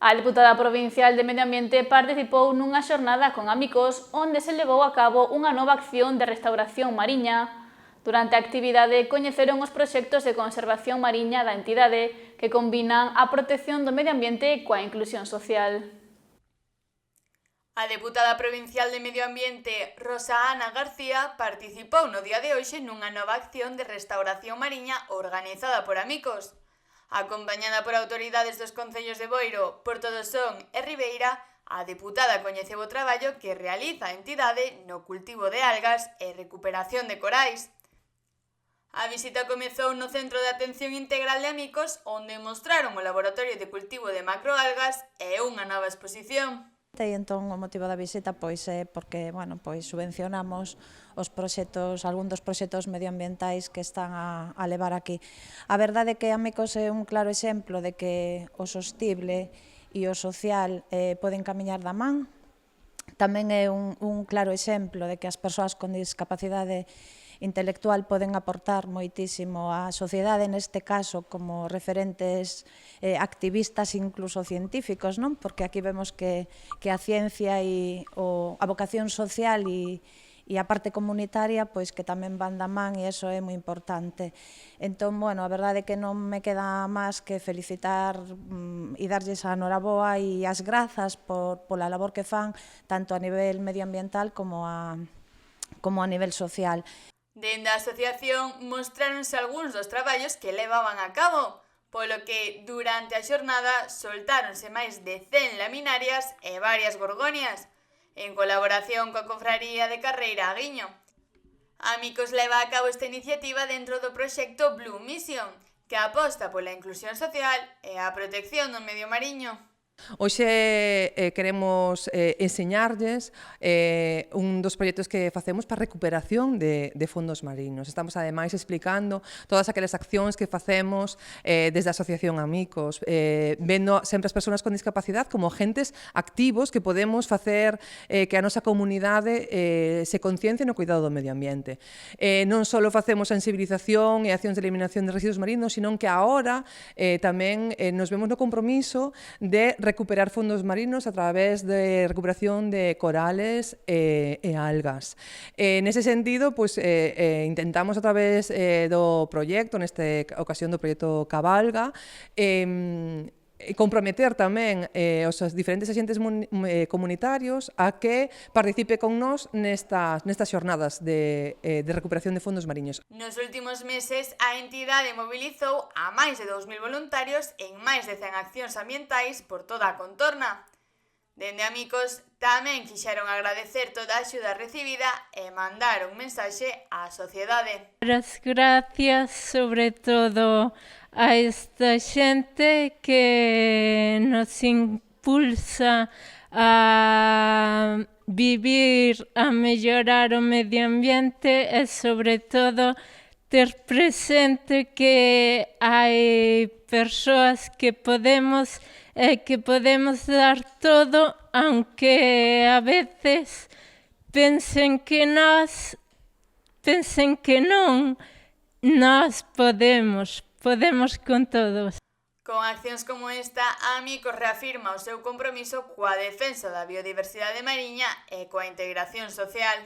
A deputada provincial de Medio Ambiente participou nunha xornada con amigos onde se levou a cabo unha nova acción de restauración mariña. Durante a actividade coñeceron os proxectos de conservación mariña da entidade que combinan a protección do medio ambiente coa inclusión social. A deputada provincial de Medio Ambiente, Rosa Ana García, participou no día de hoxe nunha nova acción de restauración mariña organizada por amigos. Acompañada por autoridades dos concellos de Boiro, Porto do Son e Ribeira, a deputada coñeceu o traballo que realiza a entidade no cultivo de algas e recuperación de corais. A visita comezou no Centro de Atención Integral de Amicos, onde mostraron o laboratorio de cultivo de macroalgas e unha nova exposición. E entón o motivo da visita é porque subvencionamos os proxectos, algún dos proxectos medioambientais que están a levar aquí. A verdade é que Amicos é un claro exemplo de que o sostible e o social poden camiñar da man. Tamén é un claro exemplo de que as persoas con discapacidade intelectual poden aportar moitísimo á sociedade, neste caso como referentes activistas, incluso científicos, non? Porque aquí vemos que a ciencia e a vocación social e a parte comunitaria que tamén van da man e iso é moi importante. Entón, a verdade é que non me queda máis que felicitar e darlles a noraboa e as grazas pola labor que fan, tanto a nivel medioambiental como a nivel social. Dende a asociación mostráronse algúns dos traballos que levaban a cabo, polo que durante a xornada soltáronse máis de 100 laminarias e varias gorgonias, en colaboración coa Cofraría de Carreira Aguiño. Amicos leva a cabo esta iniciativa dentro do proxecto Blue Mission, que aposta pola inclusión social e a protección do medio mariño. Hoxe queremos enseñarlles un dos proxectos que facemos para a recuperación de fondos marinos. Estamos, ademais, explicando todas aquelas accións que facemos desde a Asociación Amicos, vendo sempre as persoas con discapacidade como agentes activos que podemos facer que a nosa comunidade se conciencie no cuidado do medio ambiente. Non só facemos sensibilización e accións de eliminación de residuos marinos, sino que agora tamén nos vemos no compromiso de recuperar fondos marinos a través de recuperación de corales e algas. Nese sentido, intentamos a través do proxecto, nesta ocasión do proxecto Cabalga, comprometer tamén os diferentes axentes comunitarios a que participe con nós nestas xornadas de recuperación de fondos mariños. Nos últimos meses, a entidade mobilizou a máis de 2.000 voluntarios en máis de 100 accións ambientais por toda a contorna. Dende Amicos tamén quixeron agradecer toda a axuda recibida e mandar un mensaxe á sociedade. As gracias, sobre todo, a esta xente que nos impulsa a vivir, a mellorar o medio ambiente e, sobre todo, ter presente que hai persoas que podemos dar todo, aunque a veces pensen que non, nós podemos con todos. Con accións como esta, Amicos reafirma o seu compromiso coa defensa da biodiversidade mariña e coa integración social.